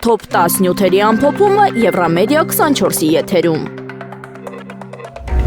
Թոփ 10 նյութերի ամփոփումը Եվրամեդիա 24-ի եթերում։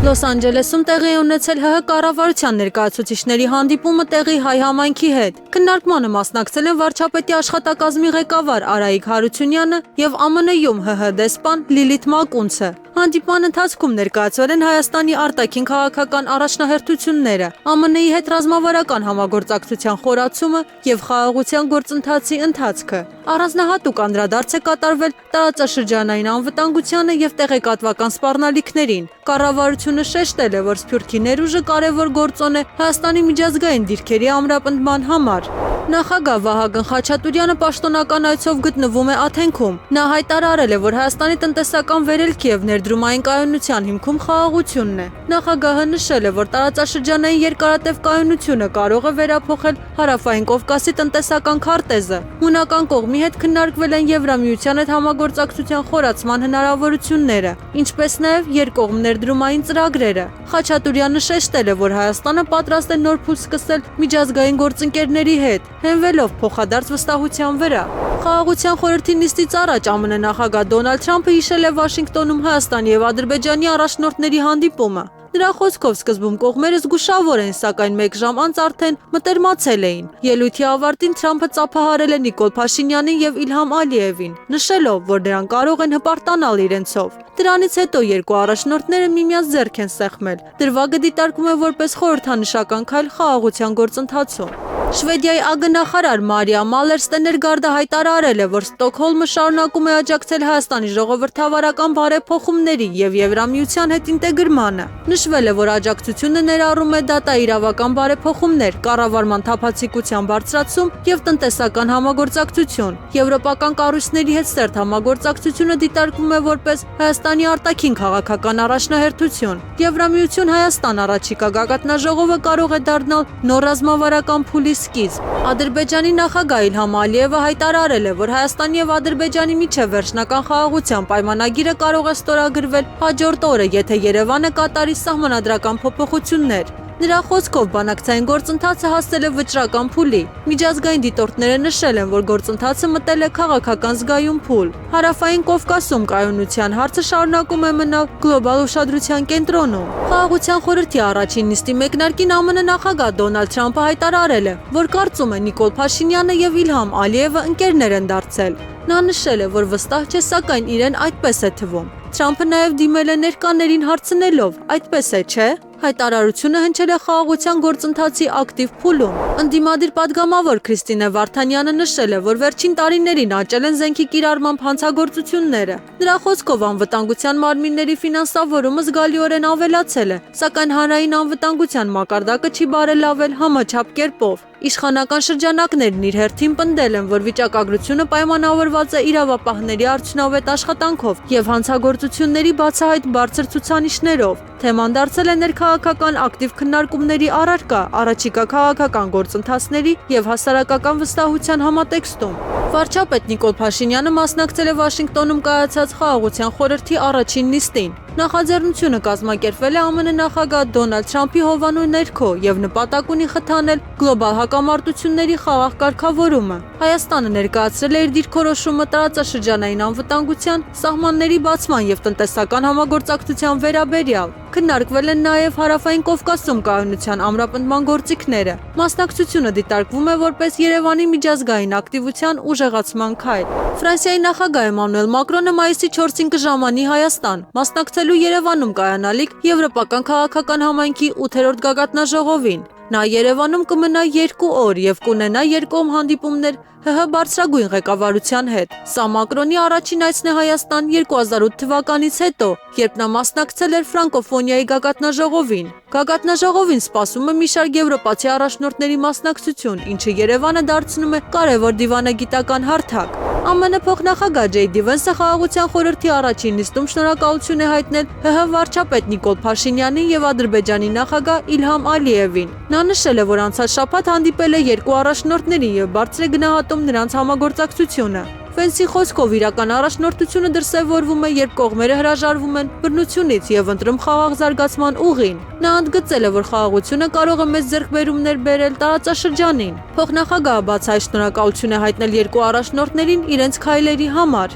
Լոս Անջելեսում տեղի է ունեցել ՀՀ կառավարության ներկայացուցիչների հանդիպումը տեղի հայ համայնքի հետ։ Քննարկմանը մասնակցել են վարչապետի աշխատակազմի ղեկավար Արայիկ Հարությունյանը եւ ԱՄՆ-ում ՀՀ դեսպան Լիլիթ Մակունցը։ Հանդիպման ընթացքում ներկայացվել են Հայաստանի արտաքին քաղաքական առաջնահերթությունները, ԱՄՆ-ի հետ ռազմավարական համագործակցության խորացումը եւ խաղաղության գործընթացի ընթացքը։ Առանձնահատուկ անդրադարձ է կատարվել տարածաշրջանային անվտանգությանը եւ տեղեկատվական սպառնալիքներին։ Կառավարությունը շեշտել է, որ Սփյուռքի ներուժը կարևոր գործոն է Հայաստանի միջազգային դիրքերի ամրապնդման համար։ Նախագահ Վահագն Խաչատուրյանը պաշտոնական այցով գտնվում է Աթենքում։ Նա հայտարարել է, որ Հայաստանի տնտեսական վերելքի եւ ներդրումային կայունության հիմքում խաղաղությունն է։ Նախագահը նշել է, որ տարածաշրջանային երկարատև կայունությունը կարող է վերափոխել Հարավային Կովկասի տնտեսական քարտեզը։ Հունական կողմի հետ քննարկվել են Եվրամիության հետ համագործակցության խորացման հնարավորությունները, ինչպես նաեւ երկկողմ ներդրումային ծրագրերը։ Խաչատուրյանը շեշտել է, որ Հայաստանը պատրաստ է նոր փուլ սկսել միջազգային գործընկերների հետ, հենվելով փոխադարձ վստահության վրա։ Խաղաղության խորհրդի նիստից առաջ ԱՄՆ նախագահ Դոնալդ Թրամփը հիշել է Վաշինգտոնում Հայաստանի եւ Ադրբեջանի առաջնորդների հանդիպումը։ Նրա խոսքով սկզբում կողմերը զգուշավոր էին, սակայն մեկ ժամ անց արդեն մտերմացել էին։ Ելույթի ավարտին Թրամփը ծափահարել է Նիկոլ Փաշինյանին եւ Իլհամ Ալիևին, նշելով, որ նրանք կարող են հպարտանալ իրենցով։ Դրանից հետո երկու առաջնորդները միմյանց ձեռք են սեղմել։ Դրվագը դիտարկվում է որպես խորհրդանշական քայլ խաղաղության գործընթացում։ Շվեդիայի ԱԳ-նախարար Մարիա Մալերստեներգարդը հայտարարել է, որ Ստոկհոլմը շարունակում է աջակցել Հայաստանի ժողովրդավարական բարեփոխումների եւ Եվրամիության հետ ինտեգրմանը։ Նշվել է, որ աջակցությունը ներառում է դատաիրավական բարեփոխումներ, կառավարման թափանցիկության բարձրացում եւ տնտեսական համագործակցություն։ Եվրոպական կառույցների հետ սերտ համագործակցությունը դիտարկվում է որպես Հայաստանի արտաքին քաղաքական առաջնահերթություն։ Եվրամիություն Հայաստան առաջիկա գագաթնաժողովը կարող է դառնալ նոր ռազմավարական փուլի սկիզբ։ Ադրբեջանի նախագահ Իլհամ Ալիևը հայտարարել է, որ Հայաստանի եւ Ադրբեջանի միջև վերջնական խաղաղության պայմանագիրը կարող է ստորագրվել հաջորդ օրը, եթե Երևանը կատարի սահմանադրական փոփոխություններ։ Նրա խոսքով բանակցային գործընթացը հասել է վճռական փուլի։ Միջազգային դիտորդները նշել են, որ գործընթացը մտել է քաղաքական զգայուն փուլ։ Հարավային Կովկասում կայունության հարցը շարունակում է մնալ գլոբալ ուշադրության կենտրոնում։ Խաղաղության խորհրդի առաջին նիստի մեկնարկին ԱՄՆ նախագահ Դոնալդ Թրամփը հայտարարել է, որ կարծում է Նիկոլ Փաշինյանը եւ Իլհամ Ալիևը ընկերներ են դարձել։ Նա նշել է, որ վստահ չէ, սակայն իրեն այդպես է թվում։ Թրամփը նաև դիմել է ներկաներին հարցնելով. «Այդպես է, չէ»։ Հայտարարությունը հնչել է խաղաղության գործընթացի ակտիվ փուլում։ Ընդդիմադիր պատգամավոր Քրիստինե Վարդանյանը նշել է, որ վերջին տարիներին աճել են զենքի կիրառմամբ հանցագործությունները։ Նրա խոսքով անվտանգության մարմինների ֆինանսավորումը զգալիորեն ավելացել է, սակայն հանրային անվտանգության մակարդակը չի բարելավել համաչափ կերպով։ Իշխանական շրջանակներն իր հերթին պնդել են, որ վիճակագրությունը պայմանավորված է իրավապահների արդյունավետ աշխատանքով եւ հանցագործությունների բացահայտ բարձր ցուցանիշներով։ Թեման դարձել է ներքաղաքական ակտիվ քննարկումների առարկա, առաջիկա քաղաքական գործընթացների եւ հասարակական վստահության համատեքստում։ Վարչապետ Նիկոլ Փաշինյանը մասնակցել է Վաշինգտոնում կայացած խաղաղության խորհրդի առաջին նիստին։ Նախաձեռնությունը կազմակերպվել է ԱՄՆ նախագահ Դոնալդ Թրամփի հովանու ներքո եւ նպատակ ունի խթանել գլոբալ հակամարտությունների խաղաղ կարգավորումը։ Հայաստանը ներկայացրել է իր դիրքորոշումը տարածաշրջանային անվտանգության, սահմանների բացման եւ տնտեսական համագործակցության վերաբերյալ։ Քննարկվել են նաև Հարավային Կովկասում կայունության ամրապնդման գործիքները։ Մասնակցությունը դիտարկվում է որպես Երևանի միջազգային ակտիվության ուժեղացման քայլ։ Ֆրանսիայի նախագահ Էմանուել Մակրոնը մայիսի 4-ին կժամանի Հայաստան, մասնակցելու Երևանում կայանալիք Եվրոպական քաղաքական համայնքի 8-րդ գագաթնաժողովին։ Նա Երևանում կմնա 2 օր եւ կունենա երկկողմ հանդիպումներ ՀՀ բարձրագույն ղեկավարության հետ։ Սա Մակրոնի առաջին այցն է Հայաստան 2008 թվականից հետո, երբ նա մասնակցել էր ֆրանկոֆոնիայի գագաթնաժողովին։ Գագաթնաժողովին սպասում է մի շարք եվրոպացի առաջնորդների մասնակցություն, ինչը Երևանը դարձնում է կարևոր դիվանագիտական հարթակ։ ԱՄՆ փոխնախագահ Ջեյ Դի Վենսը խաղաղության խորհրդի առաջին նիստում շնորհակալություն է հայտնել ՀՀ վարչապետ Նիկոլ Փաշինյանին եւ Ադրբեջանի նախագահ Իլհամ Ալիևին։ Նա նշել է, որ անցած շաբաթ հանդիպել է երկու առաջնորդներին եւ բարձր է գնահատում նրանց համագործակցությունը։ Վենսի խոսքով իրական առաջնորդությունը դրսևորվում է, երբ կողմերը հրաժարվում են բռնությունից եւ ընտրում խաղաղ զարգացման ուղին։ Նա ընդգծել է, որ խաղաղությունը կարող է մեծ ձեռքբերումներ բերել տարածաշրջանին։ Փոխնախագահը բացահայտ շնորհակալություն է հայտնել երկու առաջնորդներին իրենց քայլերի համար։